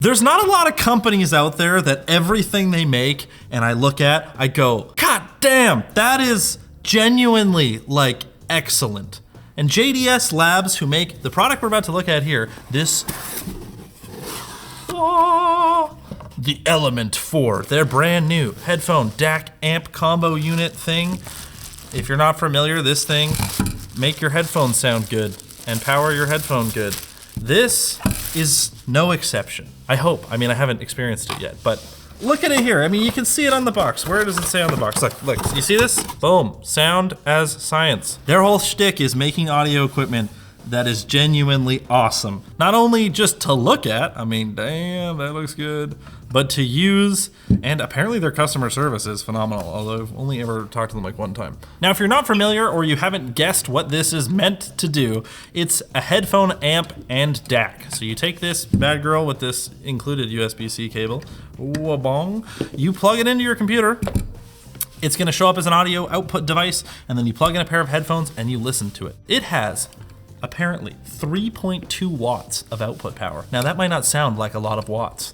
There's not a lot of companies out there that everything they make and I look at, I go, God damn, that is genuinely like excellent. And JDS Labs, who make the product we're about to look at here, this, the Element IV, their brand new headphone DAC amp combo unit thing. If you're not familiar, this thing make your headphones sound good and power your headphone good. This is no exception. I hope. I mean, I haven't experienced it yet, but look at it here. I mean, you can see it on the box. Where does it say on the box? Look, you see this? Boom, sound as science. Their whole shtick is making audio equipment that is genuinely awesome. Not only just to look at, I mean, damn, that looks good, but to use, and apparently their customer service is phenomenal, although I've only ever talked to them like one time. Now, if you're not familiar or you haven't guessed what this is meant to do, it's a headphone amp and DAC. So you take this bad girl with this included USB-C cable, wabong, you plug it into your computer, it's gonna show up as an audio output device, and then you plug in a pair of headphones and you listen to it. It has apparently 3.2 watts of output power. Now that might not sound like a lot of watts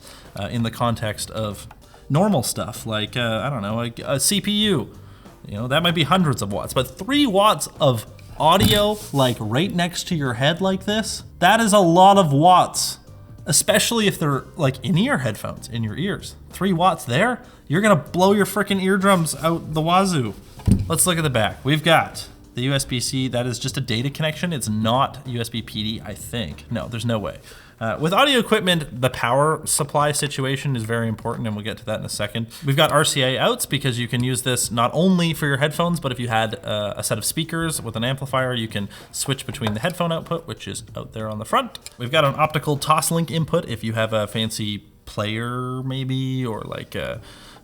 in the context of normal stuff, like, I don't know, like a CPU. You know, that might be hundreds of watts, but 3 watts of audio, like right next to your head like this, that is a lot of watts, especially if they're like in-ear headphones, in your ears. 3 watts there, you're gonna blow your frickin' eardrums out the wazoo. Let's look at the back. We've got the USB-C, that is just a data connection. It's not USB PD, I think. No, there's no way. With audio equipment, the power supply situation is very important, and we'll get to that in a second. We've got RCA outs because you can use this not only for your headphones, but if you had a set of speakers with an amplifier, you can switch between the headphone output, which is out there on the front. We've got an optical Toslink input if you have a fancy player maybe, or like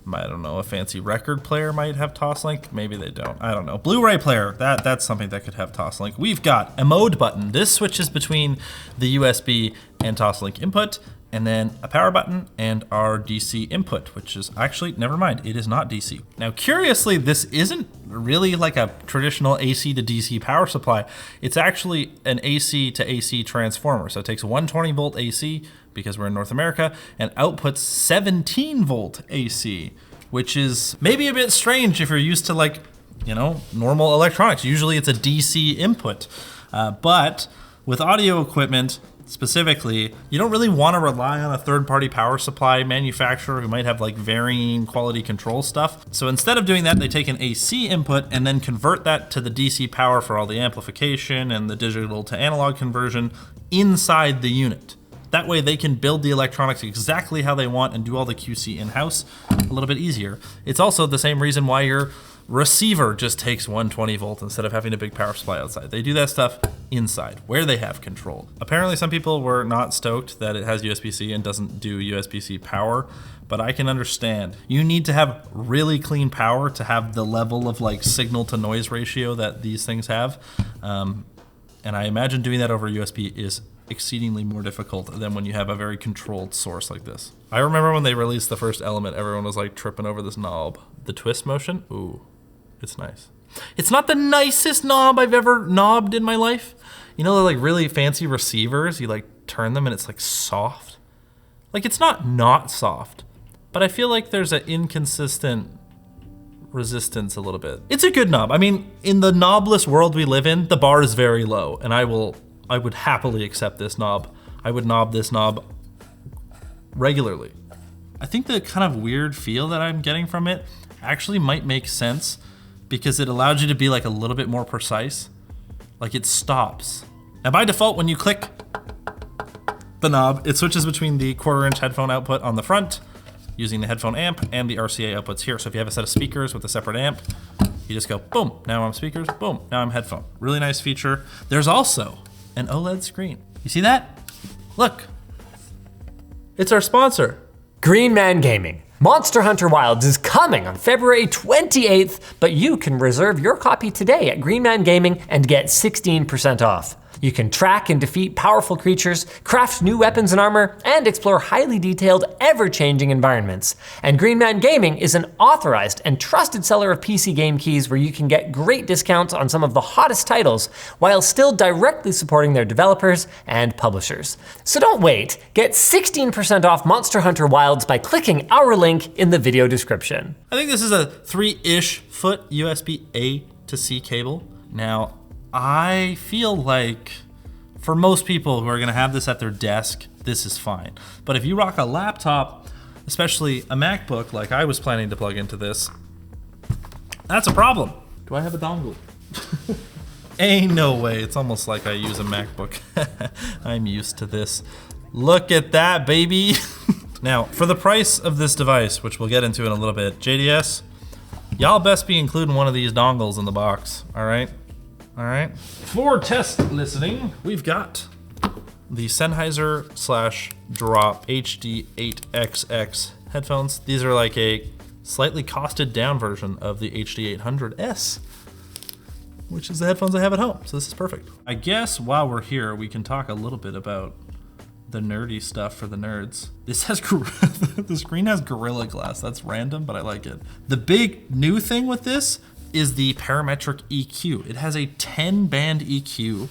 I don't know, a fancy record player might have Toslink. Maybe they don't, I don't know. Blu-ray player, that's something that could have Toslink. We've got a mode button. This switches between the USB and Toslink input, and then a power button and our DC input, which is actually, never mind, it is not DC. Now, curiously, this isn't really like a traditional AC to DC power supply. It's actually an AC to AC transformer. So it takes 120 volt AC, because we're in North America, and outputs 17 volt AC, which is maybe a bit strange if you're used to, like, you know, normal electronics. Usually it's a DC input, but with audio equipment specifically, you don't really want to rely on a third-party power supply manufacturer who might have like varying quality control stuff. So instead of doing that, they take an AC input and then convert that to the DC power for all the amplification and the digital to analog conversion inside the unit. That way they can build the electronics exactly how they want and do all the QC in-house a little bit easier. It's also the same reason why your receiver just takes 120 volt instead of having a big power supply outside. They do that stuff inside, where they have control. Apparently some people were not stoked that it has USB-C and doesn't do USB-C power, but I can understand. You need to have really clean power to have the level of like signal to noise ratio that these things have. And I imagine doing that over USB is exceedingly more difficult than when you have a very controlled source like this. I remember when they released the first Element, everyone was like tripping over this knob. The twist motion, ooh, it's nice. It's not the nicest knob I've ever knobbed in my life. You know, they're like really fancy receivers, you like turn them and it's like soft. Like it's not soft, but I feel like there's an inconsistent resistance a little bit. It's a good knob. I mean, in the knobless world we live in, the bar is very low, and I would happily accept this knob. I would knob this knob regularly. I think the kind of weird feel that I'm getting from it actually might make sense because it allows you to be like a little bit more precise. Like it stops. Now by default, when you click the knob, it switches between the 1/4 inch headphone output on the front using the headphone amp and the RCA outputs here. So if you have a set of speakers with a separate amp, you just go boom, now I'm speakers, boom, now I'm headphone. Really nice feature. There's also an OLED screen. You see that? Look, it's our sponsor. Green Man Gaming. Monster Hunter Wilds is coming on February 28th, but you can reserve your copy today at Green Man Gaming and get 16% off. You can track and defeat powerful creatures, craft new weapons and armor, and explore highly detailed, ever-changing environments. And Green Man Gaming is an authorized and trusted seller of PC game keys where you can get great discounts on some of the hottest titles while still directly supporting their developers and publishers. So don't wait, get 16% off Monster Hunter Wilds by clicking our link in the video description. I think this is a 3-ish foot USB A to C cable. Now, I feel like for most people who are gonna have this at their desk, this is fine. But if you rock a laptop, especially a MacBook like I was planning to plug into this, that's a problem. Do I have a dongle? Ain't no way, it's almost like I use a MacBook. I'm used to this. Look at that, baby. Now, for the price of this device, which we'll get into in a little bit, JDS, y'all best be including one of these dongles in the box, all right? All right. For test listening, we've got the Sennheiser/Drop HD8XX headphones. These are like a slightly costed down version of the HD800S, which is the headphones I have at home. So this is perfect. I guess while we're here, we can talk a little bit about the nerdy stuff for the nerds. This has, the screen has Gorilla Glass. That's random, but I like it. The big new thing with this is the parametric EQ. It has a 10-band EQ,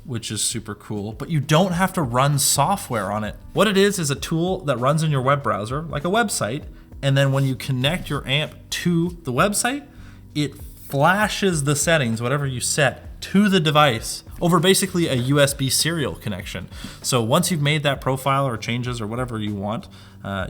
which is super cool, but you don't have to run software on it. What it is a tool that runs in your web browser, like a website, and then when you connect your amp to the website, it flashes the settings, whatever you set, to the device over basically a USB serial connection. So once you've made that profile or changes or whatever you want,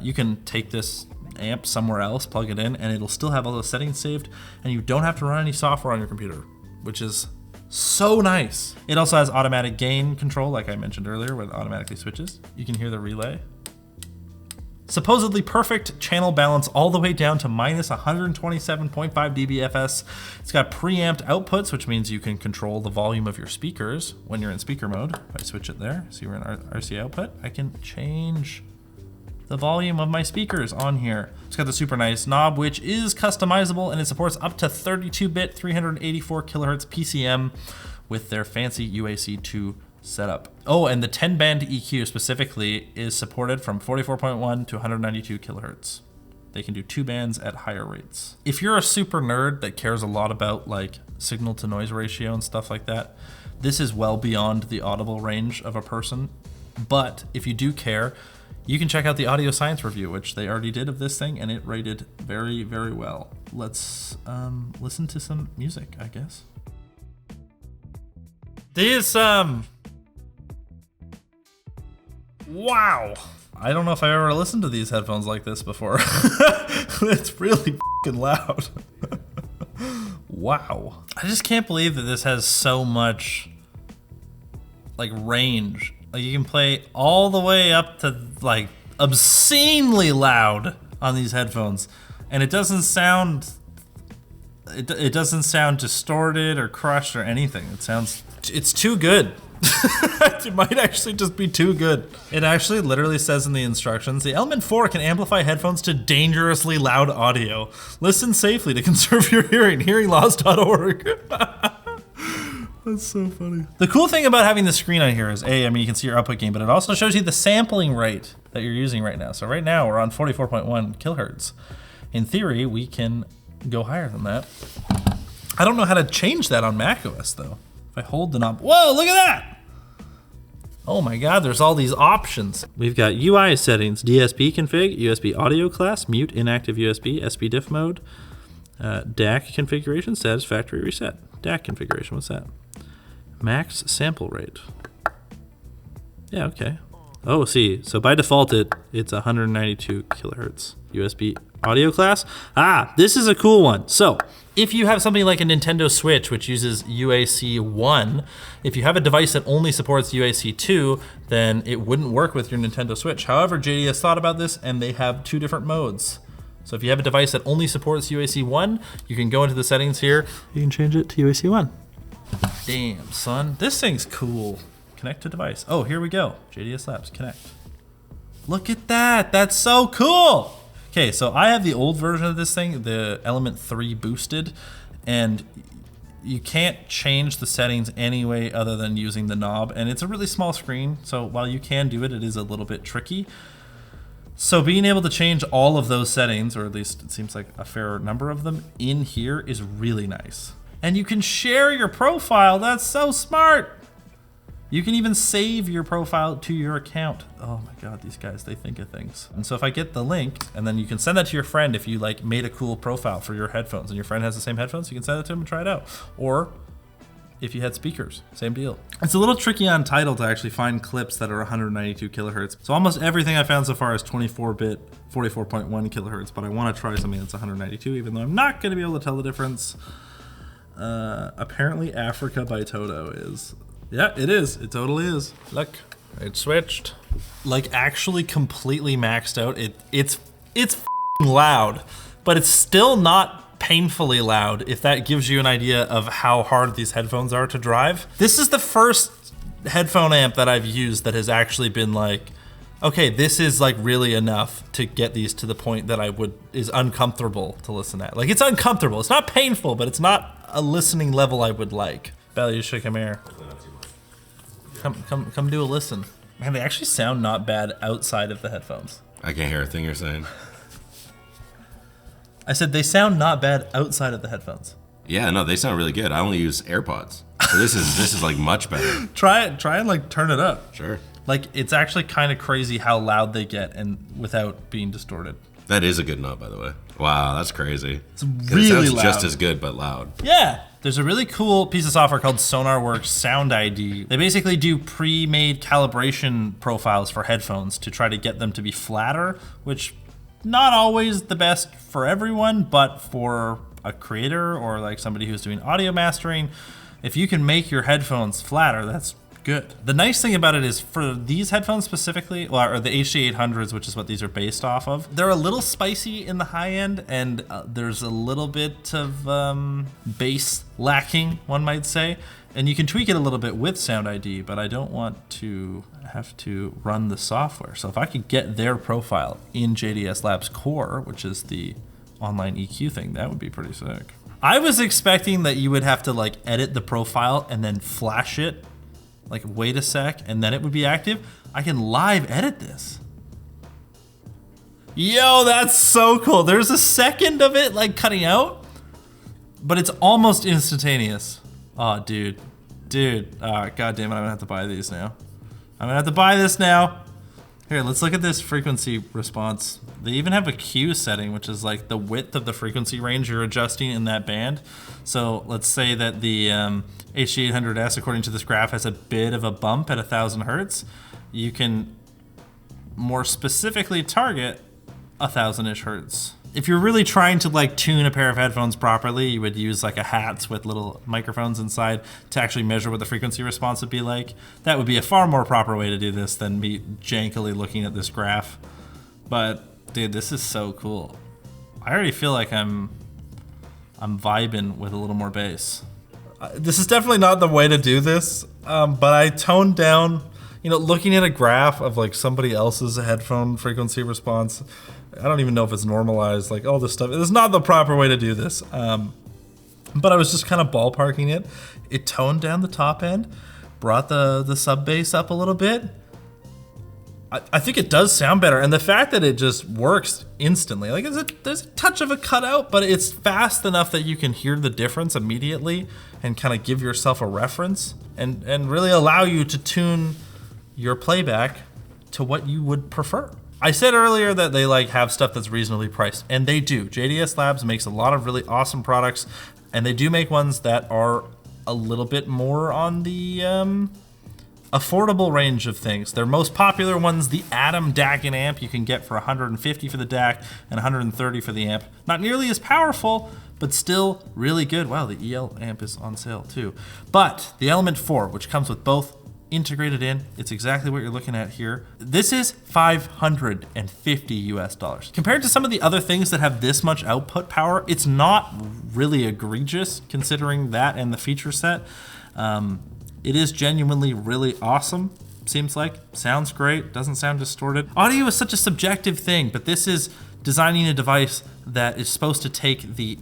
you can take this amp somewhere else, plug it in, and it'll still have all those settings saved, and you don't have to run any software on your computer, which is so nice. It also has automatic gain control, like I mentioned earlier, where it automatically switches. You can hear the relay. Supposedly perfect channel balance all the way down to minus 127.5 dBFS. It's got preamped outputs, which means you can control the volume of your speakers when you're in speaker mode. If I switch it there, see we're in RC output, I can change the volume of my speakers on here. It's got the super nice knob, which is customizable, and it supports up to 32-bit 384 kilohertz PCM with their fancy UAC2 setup. Oh, and the 10-band EQ specifically is supported from 44.1 to 192 kilohertz. They can do 2 bands at higher rates. If you're a super nerd that cares a lot about like signal to noise ratio and stuff like that, this is well beyond the audible range of a person. But if you do care, you can check out the audio science review, which they already did of this thing, and it rated very, very well. Let's listen to some music, I guess. These, wow. I don't know if I ever listened to these headphones like this before. It's really fucking loud. Wow. I just can't believe that this has so much like range. Like you can play all the way up to like obscenely loud on these headphones, and it doesn't sound it doesn't sound distorted or crushed or anything. It's too good. It might actually just be too good. It actually literally says in the instructions, the Element 4 can amplify headphones to dangerously loud audio. Listen safely to conserve your hearing. Hearingloss.org. That's so funny. The cool thing about having the screen on here is I mean, you can see your output gain, but it also shows you the sampling rate that you're using right now. So right now we're on 44.1 kilohertz. In theory, we can go higher than that. I don't know how to change that on macOS though. If I hold the knob, whoa, look at that! Oh my God, there's all these options. We've got UI settings, DSP config, USB audio class, mute inactive USB, SPDIF mode, DAC configuration, status factory reset. DAC configuration, what's that? Max sample rate. Yeah, okay. Oh, see, so by default it's 192 kilohertz. USB audio class. Ah, this is a cool one. So if you have something like a Nintendo Switch, which uses UAC 1, if you have a device that only supports UAC 2, then it wouldn't work with your Nintendo Switch. However, JDS thought about this and they have 2 different modes. So if you have a device that only supports UAC 1, you can go into the settings here. You can change it to UAC 1. Damn, son. This thing's cool. Connect to device. Oh, here we go. JDS Labs, connect. Look at that. That's so cool. Okay, so I have the old version of this thing, the Element 3 boosted, and You can't change the settings any way other than using the knob, and it's a really small screen, so while you can do it, it is a little bit tricky. So being able to change all of those settings, or at least it seems like a fair number of them, in here is really nice. And you can share your profile. That's so smart. You can even save your profile to your account. Oh my God, these guys, they think of things. And so if I get the link, and then you can send that to your friend if you like made a cool profile for your headphones and your friend has the same headphones, you can send it to them and try it out. Or if you had speakers, same deal. It's a little tricky on Tidal to actually find clips that are 192 kilohertz. So almost everything I found so far is 24-bit, 44.1 kilohertz, but I want to try something that's 192, even though I'm not going to be able to tell the difference. Apparently Africa by Toto is. Yeah, it is. It totally is. Look, it switched. Like actually completely maxed out. It's f***ing loud, but it's still not painfully loud, if that gives you an idea of how hard these headphones are to drive. This is the first headphone amp that I've used that has actually been like, okay, this is like really enough to get these to the point that is uncomfortable to listen at. Like it's uncomfortable. It's not painful, but it's not a listening level I would like. Belly, you should come here. Come do a listen. Man, they actually sound not bad outside of the headphones. I can't hear a thing you're saying. I said they sound not bad outside of the headphones. Yeah, no, they sound really good. I only use AirPods. So this is like much better. Try and like turn it up. Sure. Like it's actually kind of crazy how loud they get and without being distorted. That is a good knob, by the way. Wow, that's crazy. It's really it sounds loud. Just as good, but loud. Yeah. There's a really cool piece of software called SonarWorks Sound ID. They basically do pre-made calibration profiles for headphones to try to get them to be flatter, which not always the best for everyone, but for a creator or like somebody who's doing audio mastering, if you can make your headphones flatter, that's good. The nice thing about it is for these headphones specifically, or the HD800s, which is what these are based off of, they're a little spicy in the high end, and there's a little bit of bass lacking, one might say. And you can tweak it a little bit with Sound ID, but I don't want to have to run the software. So if I could get their profile in JDS Labs Core, which is the online EQ thing, that would be pretty sick. I was expecting that you would have to like edit the profile and then flash it, like wait a sec, and then it would be active. I can live edit this. Yo, that's so cool. There's a second of it like cutting out, but it's almost instantaneous. Oh, dude. God damn it, I'm gonna have to buy these now. I'm gonna have to buy this now. Here, let's look at this frequency response. They even have a Q setting, which is like the width of the frequency range you're adjusting in that band. So let's say that the HD800S, according to this graph, has a bit of a bump at 1,000 hertz. You can more specifically target 1,000-ish hertz. If you're really trying to like tune a pair of headphones properly, you would use like a hats with little microphones inside to actually measure what the frequency response would be like. That would be a far more proper way to do this than me jankily looking at this graph. But dude, this is so cool. I already feel like I'm vibing with a little more bass. This is definitely not the way to do this, but I toned down, you know, looking at a graph of like somebody else's headphone frequency response. I don't even know if it's normalized, like all this stuff. It's not the proper way to do this. But I was just kind of ballparking it. It toned down the top end, brought the sub bass up a little bit. I think it does sound better. And the fact that it just works instantly, like there's a touch of a cutout, but it's fast enough that you can hear the difference immediately and kind of give yourself a reference and really allow you to tune your playback to what you would prefer. I said earlier that they like have stuff that's reasonably priced, and they do. JDS Labs makes a lot of really awesome products, and they do make ones that are a little bit more on the affordable range of things. Their most popular one's the Atom DAC and amp. You can get for $150 for the DAC and $130 for the amp. Not nearly as powerful, but still really good. Wow, the EL amp is on sale too. But the Element IV, which comes with both integrated in, it's exactly what you're looking at here. This is $550 US. Compared to some of the other things that have this much output power, it's not really egregious considering that and the feature set. It is genuinely really awesome. Seems like, sounds great, doesn't sound distorted. Audio is such a subjective thing, but this is designing a device that is supposed to take the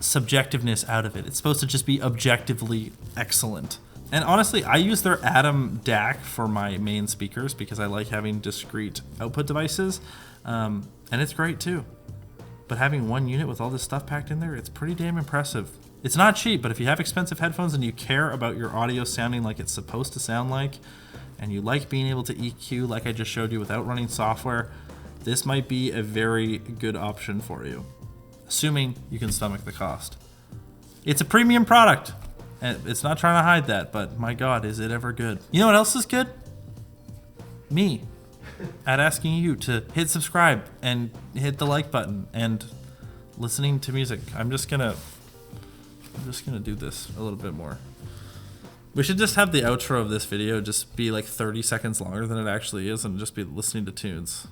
subjectiveness out of it. It's supposed to just be objectively excellent. And honestly, I use their Atom DAC for my main speakers because I like having discrete output devices, and it's great too. But having one unit with all this stuff packed in there, it's pretty damn impressive. It's not cheap, but if you have expensive headphones and you care about your audio sounding like it's supposed to sound like, and you like being able to EQ like I just showed you without running software, this might be a very good option for you, assuming you can stomach the cost. It's a premium product, and it's not trying to hide that, but my God, is it ever good. You know what else is good? Me. At asking you to hit subscribe and hit the like button and listening to music. I'm just gonna do this a little bit more. We should just have the outro of this video just be like 30 seconds longer than it actually is and just be listening to tunes.